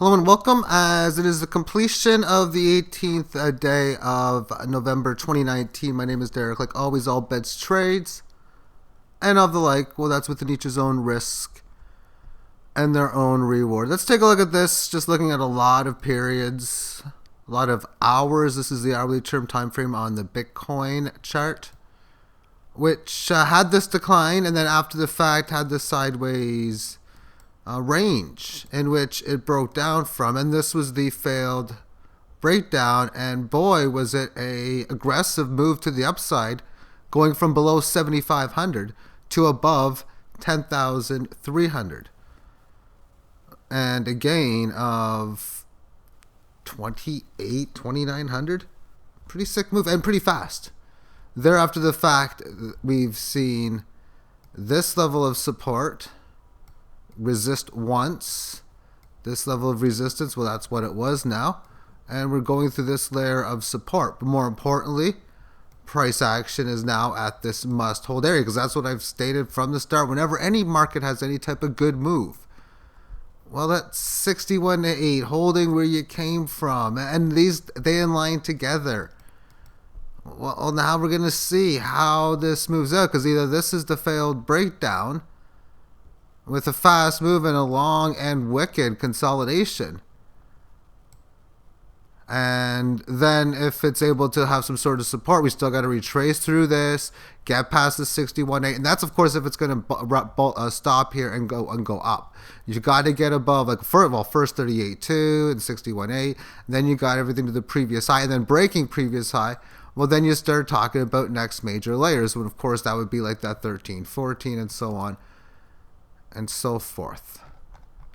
Hello and welcome, as it is the completion of the 18th day of November 2019. My name is Derek. Like always, all bets trades and of the like. Well, that's within each's own risk and their own reward. Let's take a look at this. Just looking at a lot of periods, a lot of hours. This is the hourly term time frame on the Bitcoin chart, which had this decline and then after the fact had this sideways range in which it broke down from, and this was the failed breakdown, and boy was it a aggressive move to the upside, going from below 7,500 to above 10,300 and a gain of 2,900. Pretty sick move and pretty fast. Thereafter the fact, we've seen this level of support resist once, this level of resistance, well, that's what it was now, and we're going through this layer of support. But more importantly, price action is now at this must hold area, because that's what I've stated from the start. Whenever any market has any type of good move, well, that's 61 to 8 holding where you came from, and they align together. Well, now we're going to see how this moves out, because either this is the failed breakdown with a fast move and a long and wicked consolidation, and then if it's able to have some sort of support, we still got to retrace through this, get past the 61.8, and that's of course if it's going to stop here and go up. You got to get above, like first 38.2 and 61.8, then you got everything to the previous high, and then breaking previous high. Well, then you start talking about next major layers, when of course that would be like that 13, 14, and so on and so forth.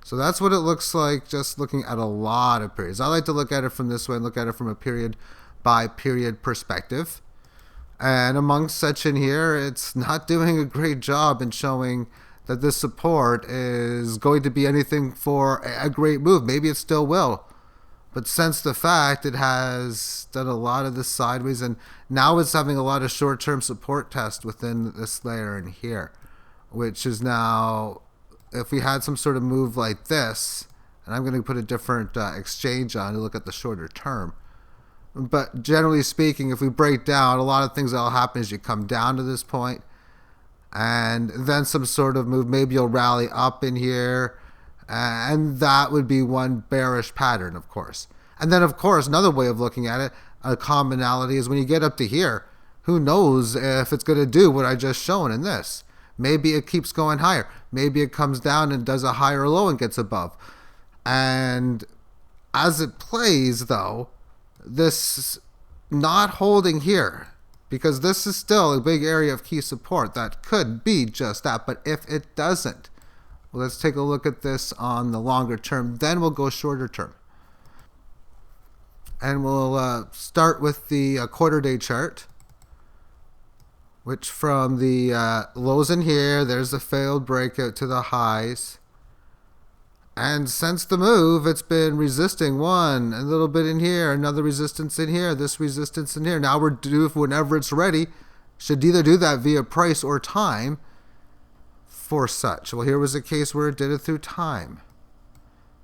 So that's what it looks like just looking at a lot of periods. I like to look at it from this way and look at it from a period by period perspective. And amongst such in here, it's not doing a great job in showing that this support is going to be anything for a great move. Maybe it still will. But since the fact it has done a lot of this sideways, and now it's having a lot of short-term support tests within this layer in here, which is now, if we had some sort of move like this, and I'm going to put a different exchange on to look at the shorter term. But generally speaking, if we break down, a lot of things that will happen is you come down to this point, and then some sort of move, maybe you'll rally up in here, and that would be one bearish pattern, of course. And then, of course, another way of looking at it, a commonality, is when you get up to here, who knows if it's going to do what I just shown in this. Maybe it keeps going higher. Maybe it comes down and does a higher low and gets above. And as it plays, though, this not holding here, because this is still a big area of key support that could be just that. But if it doesn't, well, let's take a look at this on the longer term. Then we'll go shorter term. And we'll start with the quarter-day chart, which from the lows in here, there's a failed breakout to the highs. And since the move, it's been resisting one, a little bit in here, another resistance in here, this resistance in here. Now we're due, whenever it's ready, should either do that via price or time for such. Well, here was a case where it did it through time.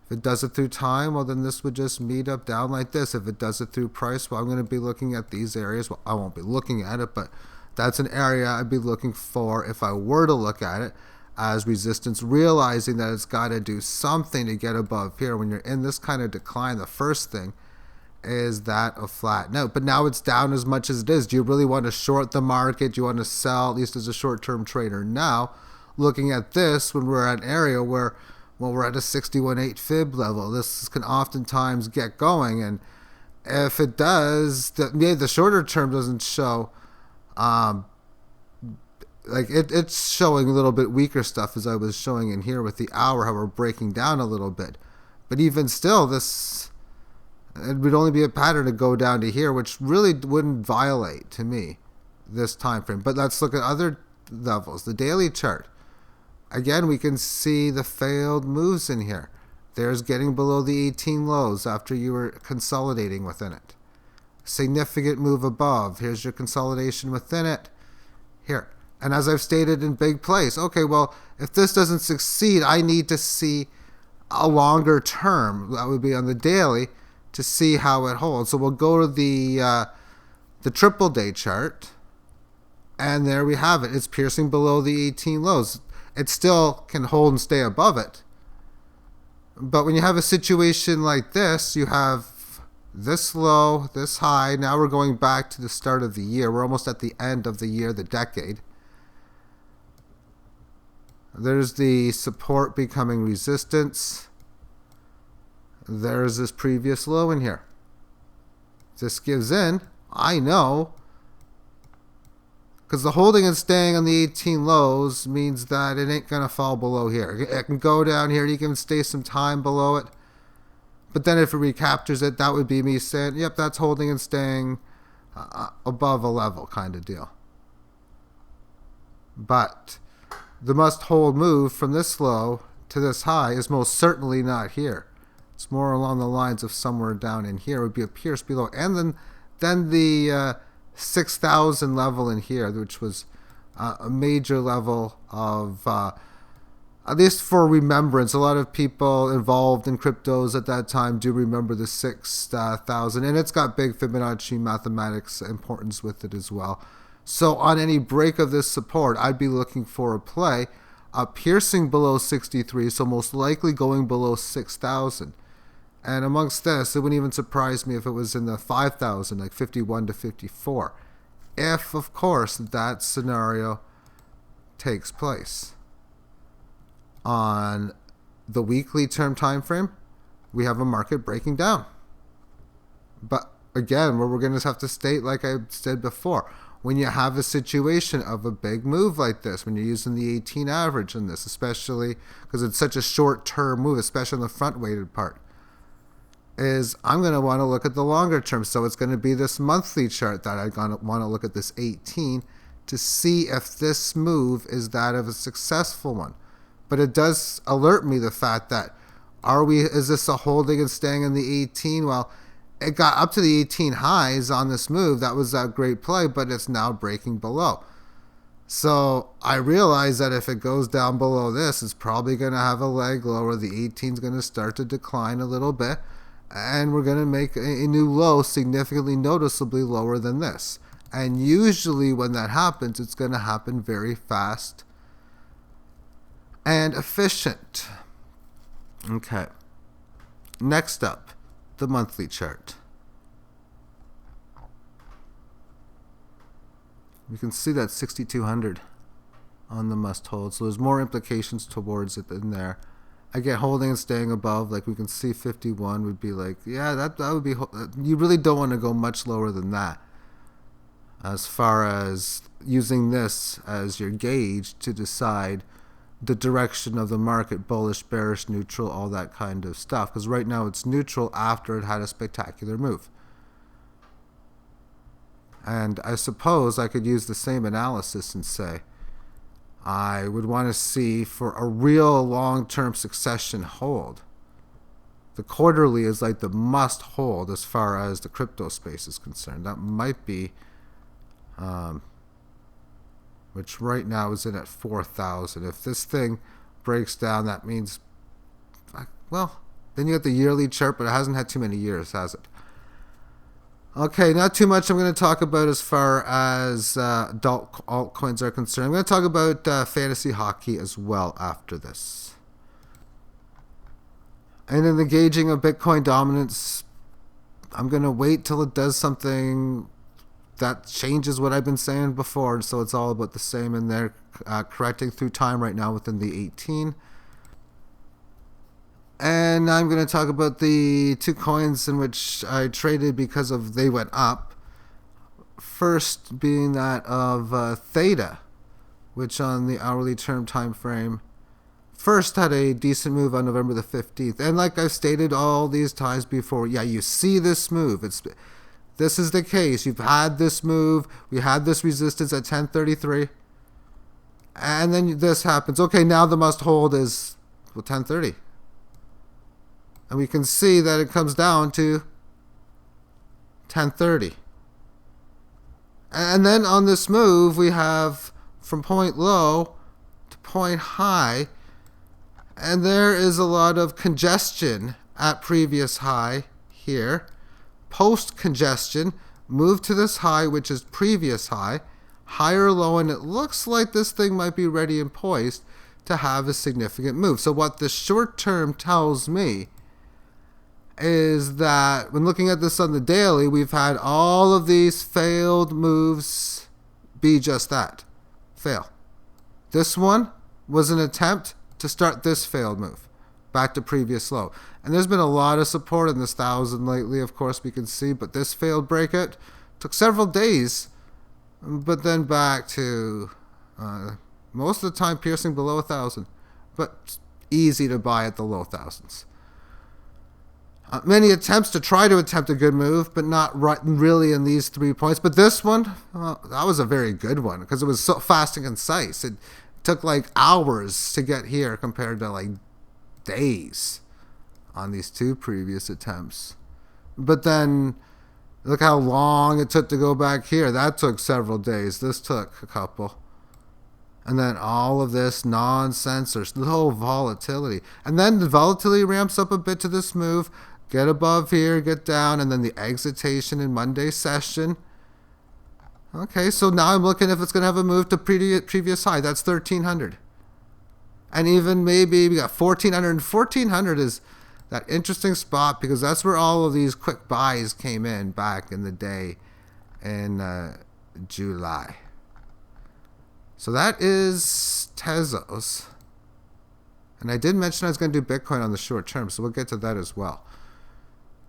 If it does it through time, well, then this would just meet up down like this. If it does it through price, well, I'm going to be looking at these areas. Well, I won't be looking at it, but that's an area I'd be looking for if I were to look at it as resistance, realizing that it's got to do something to get above here. When you're in this kind of decline, the first thing is that a flat note. But now it's down as much as it is. Do you really want to short the market? Do you want to sell, at least as a short-term trader now? Looking at this, when we're at an area where, well, we're at a 61.8 fib level, this can oftentimes get going. And if it does, the shorter term doesn't show, like it's showing a little bit weaker stuff, as I was showing in here with the hour, how we're breaking down a little bit. But even still, it would only be a pattern to go down to here, which really wouldn't violate, to me, this time frame. But let's look at other levels. The daily chart. Again, we can see the failed moves in here. There's getting below the 18 lows after you were consolidating within it. Significant move above. Here's your consolidation within it. Here. And as I've stated in big place, okay, well, if this doesn't succeed, I need to see a longer term. That would be on the daily to see how it holds. So we'll go to the triple day chart, and there we have it. It's piercing below the 18 lows. It still can hold and stay above it. But when you have a situation like this, you have this low, this high. Now we're going back to the start of the year. We're almost at the end of the year, the decade. There's the support becoming resistance. There's this previous low in here. This gives in, I know, because the holding and staying on the 18 lows means that it ain't going to fall below here. It can go down here. You can stay some time below it. But then if it recaptures it, that would be me saying, yep, that's holding and staying above a level kind of deal. But the must hold move from this low to this high is most certainly not here. It's more along the lines of somewhere down in here. It would be a pierce below. And then the 6,000 level in here, which was a major level of, at least for remembrance. A lot of people involved in cryptos at that time do remember the 6,000. And it's got big Fibonacci mathematics importance with it as well. So on any break of this support, I'd be looking for a play piercing below 63, so most likely going below 6,000. And amongst this, it wouldn't even surprise me if it was in the 5,000, like 51 to 54. If, of course, that scenario takes place. On the weekly term time frame, we have a market breaking down. But again, we're going to have to state, like I said before, when you have a situation of a big move like this, when you're using the 18 average in this, especially because it's such a short-term move, especially on the front-weighted part, is I'm going to want to look at the longer term. So it's going to be this monthly chart that I'm going to want to look at this 18 to see if this move is that of a successful one. But it does alert me the fact that is this a holding and staying in the 18? Well, it got up to the 18 highs on this move. That was a great play, but it's now breaking below. So I realize that if it goes down below this, it's probably going to have a leg lower. The 18 is going to start to decline a little bit, and we're going to make a new low significantly noticeably lower than this. And usually when that happens, it's going to happen very fast and efficient. Okay. Next up, the monthly chart. You can see that 6,200 on the must hold. So there's more implications towards it than there. Again, holding and staying above, like we can see 51 would be like, yeah, that would be, you really don't want to go much lower than that. As far as using this as your gauge to decide the direction of the market, bullish, bearish, neutral, all that kind of stuff. Because right now it's neutral after it had a spectacular move. And I suppose I could use the same analysis and say I would want to see for a real long-term succession hold. The quarterly is like the must hold as far as the crypto space is concerned. That might be, which right now is in at 4,000. If this thing breaks down, that means, well, then you got the yearly chart, but it hasn't had too many years, has it? Okay, not too much I'm going to talk about as far as altcoins are concerned. I'm going to talk about fantasy hockey as well after this. And in the gauging of Bitcoin dominance, I'm going to wait till it does something that changes what I've been saying before. So it's all about the same in there, correcting through time right now within the 18. And I'm going to talk about the two coins in which I traded because of they went up. First being that of Theta, which on the hourly term time frame first had a decent move on November the 15th. And like I've stated all these times before, yeah, you see this move. This is the case. You've had this move. We had this resistance at 1033. And then this happens. Okay, now the must hold is 1030. And we can see that it comes down to 1030. And then on this move, we have from point low to point high. And there is a lot of congestion at previous high here. Post congestion, move to this high, which is previous high, higher low, and it looks like this thing might be ready and poised to have a significant move. So what the short term tells me is that when looking at this on the daily, we've had all of these failed moves be just that, fail. This one was an attempt to start this failed move back to previous low. And there's been a lot of support in this 1,000 lately, of course, we can see, but this failed breakout took several days, but then back to most of the time piercing below 1,000, but easy to buy at the low thousands. Many attempts to try to attempt a good move, but not really in these 3 points. But this one, that was a very good one because it was so fast and concise. It took like hours to get here compared to like days on these 2 previous attempts. But then look how long it took to go back here. That took several days. This took a couple. And then all of this nonsense, there's no volatility. And then the volatility ramps up a bit to this move. Get above here, get down, and then the exitation in Monday's session. Okay, so now I'm looking if it's going to have a move to previous high. That's 1,300. And even maybe we got 1,400. And 1,400 is that interesting spot because that's where all of these quick buys came in back in the day in July. So that is Tezos. And I did mention I was going to do Bitcoin on the short term, so we'll get to that as well.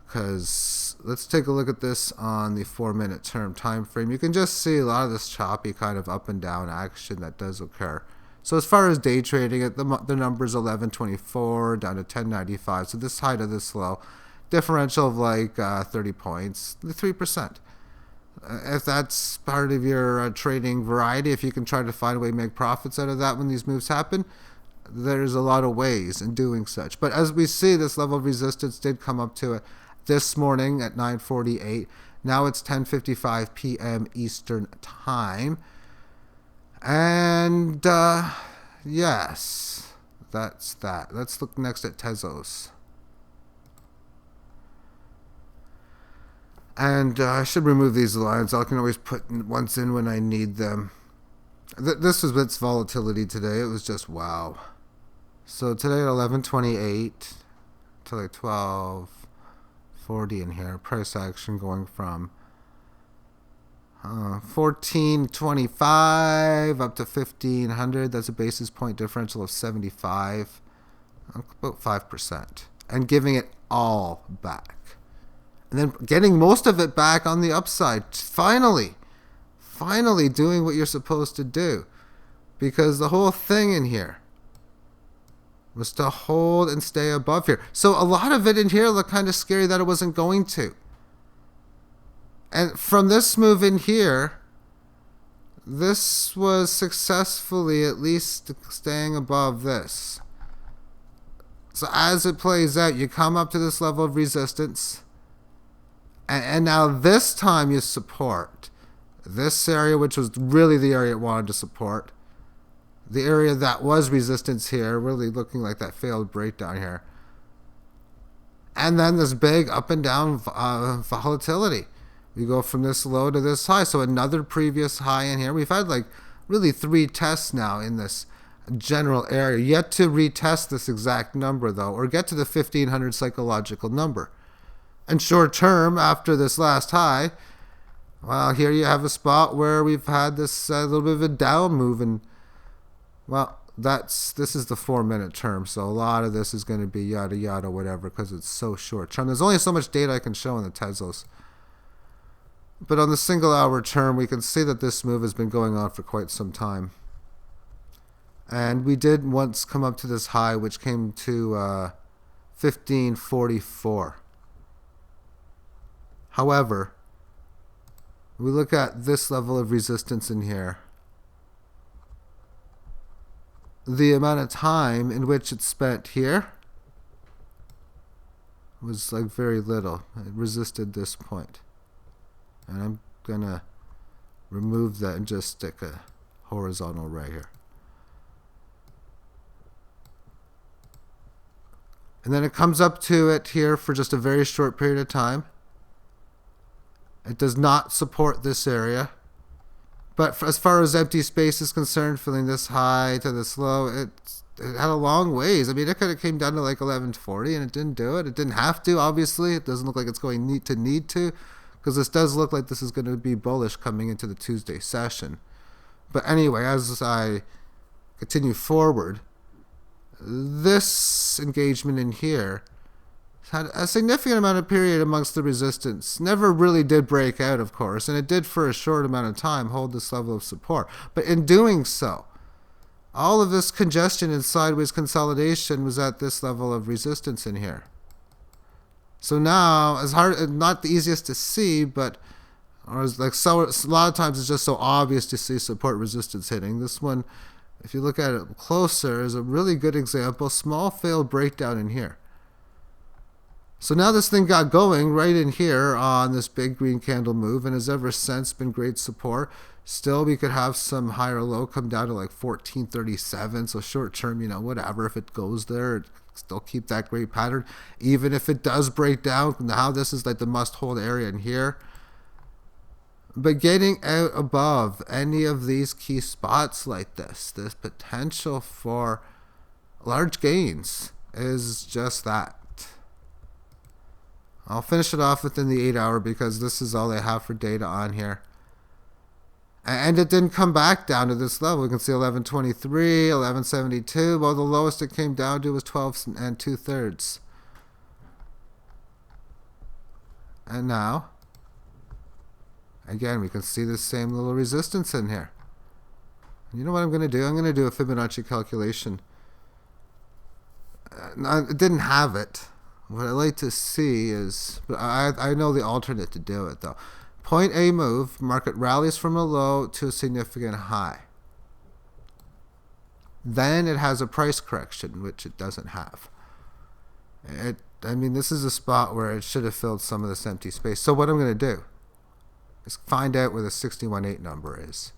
Because let's take a look at this on the 4-minute term time frame. You can just see a lot of this choppy kind of up and down action that does occur. So as far as day trading, the number is 1124 down to 1095. So this high to this low, differential of like 30 points, 3%. If that's part of your trading variety, if you can try to find a way to make profits out of that when these moves happen, there's a lot of ways in doing such. But as we see, this level of resistance did come up to it this morning at 9:48. Now it's 10:55 p.m. Eastern Time. And yes, that's that. Let's look next at Tezos. And I should remove these lines. I can always put ones in when I need them. This was its volatility today. It was just wow. So today at 11:28 to like 12:40 in here. Price action going from 1425 up to 1500. That's a basis point differential of 75, about 5%, and giving it all back. And then getting most of it back on the upside. Finally doing what you're supposed to do. Because the whole thing in here was to hold and stay above here. So a lot of it in here looked kind of scary that it wasn't going to. And from this move in here, this was successfully at least staying above this. So as it plays out, you come up to this level of resistance. And now this time you support this area, which was really the area it wanted to support. The area that was resistance here, really looking like that failed breakdown here. And then this big up and down volatility. We go from this low to this high. So another previous high in here. We've had like really 3 tests now in this general area. Yet to retest this exact number though, or get to the 1500 psychological number. And short term, after this last high, well, here you have a spot where we've had this little bit of a down move. And well, this is the 4-minute term. So a lot of this is going to be yada yada whatever because it's so short term. There's only so much data I can show in the Tezos. But on the single hour term, we can see that this move has been going on for quite some time. And we did once come up to this high, which came to 1544. However, we look at this level of resistance in here. The amount of time in which it spent here was like very little. It resisted this point. And I'm going to remove that and just stick a horizontal right here. And then it comes up to it here for just a very short period of time. It does not support this area. But as far as empty space is concerned, filling this high to this low, it had a long ways. I mean, it could have came down to like 1140 and it didn't do it. It didn't have to, obviously. It doesn't look like it's going need to, because this does look like this is going to be bullish coming into the Tuesday session. But anyway, as I continue forward, this engagement in here had a significant amount of period amongst the resistance. Never really did break out, of course, and it did for a short amount of time hold this level of support. But in doing so, all of this congestion and sideways consolidation was at this level of resistance in here. So now, as hard, not the easiest to see, but or as like so, a lot of times it's just so obvious to see support resistance hitting. This one, if you look at it closer, is a really good example. Small failed breakdown in here. So now this thing got going right in here on this big green candle move and has ever since been great support. Still, we could have some higher low come down to like 1437. So short term, you know, whatever. If it goes there, it still keep that great pattern. Even if it does break down, now this is like the must hold area in here. But getting out above any of these key spots like this potential for large gains is just that. I'll finish it off within the 8 hour because this is all they have for data on here. And it didn't come back down to this level. We can see 1123, 1172. Well, the lowest it came down to was 12 2/3. And now, again, we can see the same little resistance in here. You know what I'm going to do? I'm going to do a Fibonacci calculation. It didn't have it. What I like to see is, but I know the alternate to do it though. Point A move, market rallies from a low to a significant high. Then it has a price correction, which it doesn't have. I mean, this is a spot where it should have filled some of this empty space. So what I'm going to do is find out where the 618 number is,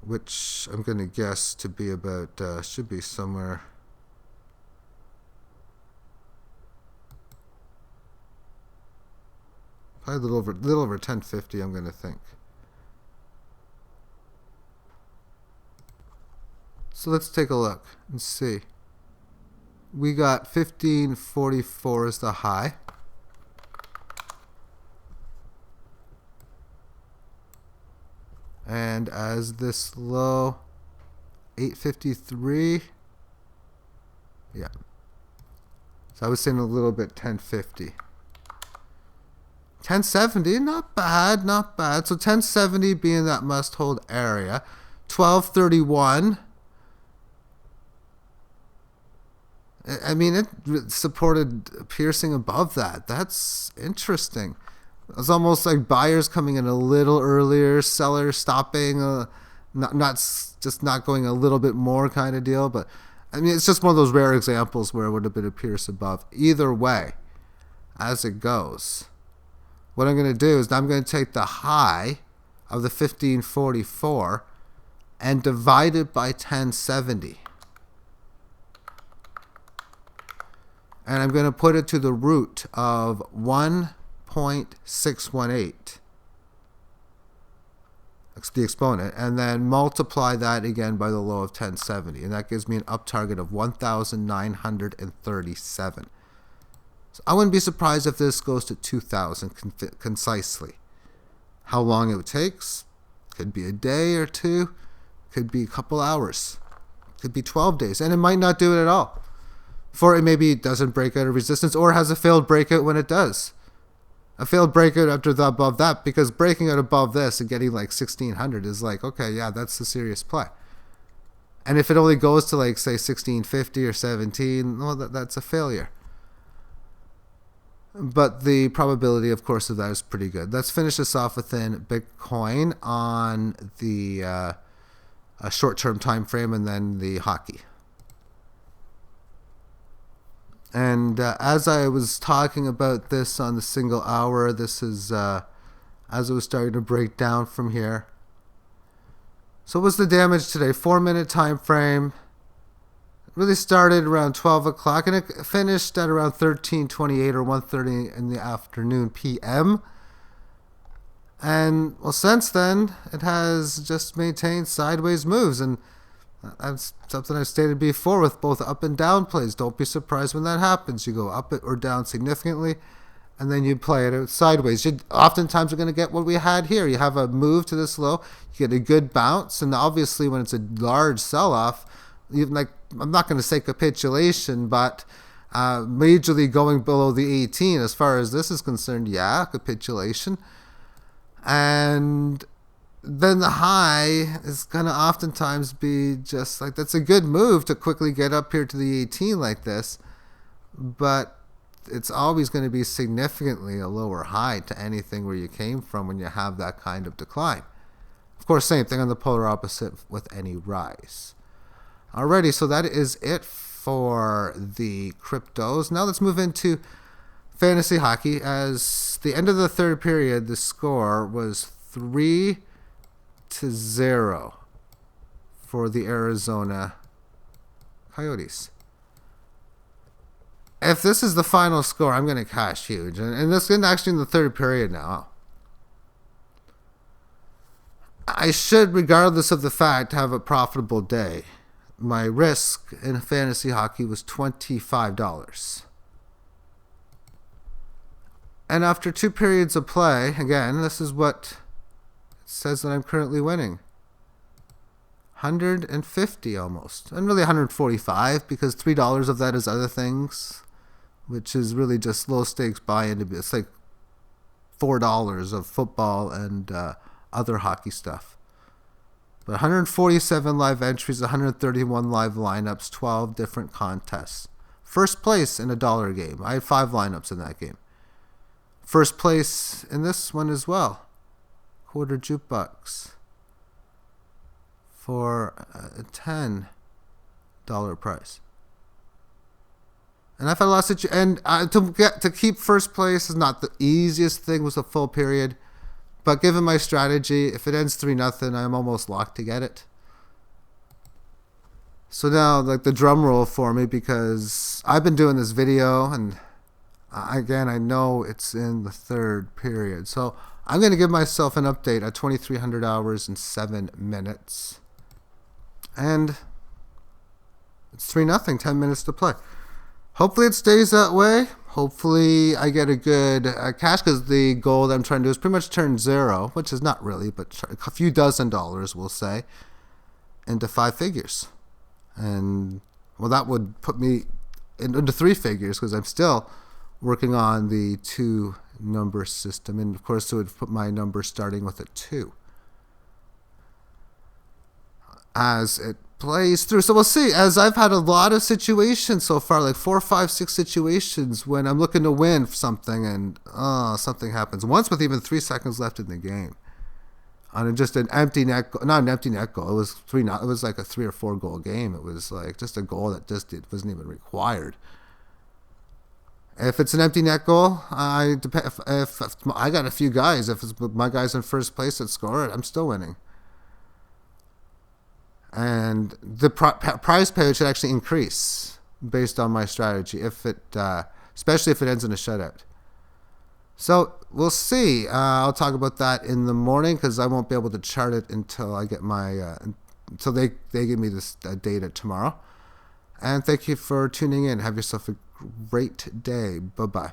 which I'm going to guess to be about, should be somewhere. Probably a little over 1050, I'm going to think. So let's take a look and see. We got 1544 as the high. And as this low, 853. Yeah. So I was saying a little bit 1050. 1070, not bad, not bad. So 1070 being that must hold area. 1231. I mean, it supported piercing above that. That's interesting. It's almost like buyers coming in a little earlier, sellers stopping, not going a little bit more kind of deal. But I mean, it's just one of those rare examples where it would have been a pierce above. Either way, as it goes, what I'm going to do is I'm going to take the high of the 1544 and divide it by 1070. And I'm going to put it to the root of 1.618. That's the exponent. And then multiply that again by the low of 1070. And that gives me an up target of 1,937. So I wouldn't be surprised if this goes to 2,000 concisely. How long it takes? Could be a day or two. Could be a couple hours. Could be 12 days. And it might not do it at all. For it maybe doesn't break out of resistance or has a failed breakout when it does. A failed breakout after the above that, because breaking out above this and getting like 1,600 is like, okay, yeah, that's a serious play. And if it only goes to like, say, 1,650 or 17, well, that's a failure. But the probability, of course, of that is pretty good. Let's finish this off within Bitcoin on the short-term time frame and then the hockey. And as I was talking about this on the single hour, this is as it was starting to break down from here. So what's the damage today? 4-minute time frame. Really started around 12 o'clock and it finished at around 13:28 or 1:30 in the afternoon p.m. And well, since then it has just maintained sideways moves, and that's something I've stated before with both up and down plays. Don't be surprised when that happens. You go up or down significantly, and then you play it out sideways. Oftentimes, you're going to get what we had here. You have a move to this low, you get a good bounce, and obviously, when it's a large sell-off, even like I'm not going to say capitulation, but majorly going below the 18 as far as this is concerned. Yeah, capitulation. And then the high is going to oftentimes be just like, that's a good move to quickly get up here to the 18 like this, but it's always going to be significantly a lower high to anything where you came from when you have that kind of decline. Of course, same thing on the polar opposite with any rise. Alrighty, so that is it for the cryptos. Now let's move into fantasy hockey. As the end of the third period, the score was 3-0 for the Arizona Coyotes. If this is the final score, I'm going to cash huge. And this is actually in the third period now. I should, regardless of the fact, have a profitable day. My risk in fantasy hockey was $25. And after 2 periods of play, again, this is what it says that I'm currently winning. 150 almost. And really 145 because $3 of that is other things, which is really just low stakes buy-in. It's like $4 of football and other hockey stuff. But 147 live entries, 131 live lineups, 12 different contests. First place in a dollar game. I had 5 lineups in that game. First place in this one as well. Quarter jukebox for a $10 price. And I've had a lot of to keep first place is not the easiest thing with a full period. But given my strategy, if it ends 3-0, I'm almost locked to get it. So now, like the drum roll for me, because I've been doing this video, and again, I know it's in the third period. So I'm going to give myself an update at 2,300 hours and 7 minutes. And it's 3-0, 10 minutes to play. Hopefully it stays that way. Hopefully I get a good cash, because the goal that I'm trying to do is pretty much turn 0, which is not really, but a few dozen dollars, we'll say, into 5 figures. And, well, that would put me into 3 figures, because I'm still working on the 2-number system. And, of course, it would put my number starting with a 2 as it plays through. So we'll see, as I've had a lot of situations so far, like 4, 5, 6 situations when I'm looking to win something and something happens. Once with even 3 seconds left in the game, on just an empty net, not an empty net goal. It was 3-0. It was like a 3 or 4 goal game. It was like just a goal that it wasn't even required. If it's an empty net goal, if I got a few guys. If it's my guys in first place that score it, I'm still winning. And the prize pay should actually increase based on my strategy, especially if it ends in a shutout. So we'll see. I'll talk about that in the morning, because I won't be able to chart it until I get until they give me this data tomorrow. And thank you for tuning in. Have yourself a great day. Bye-bye.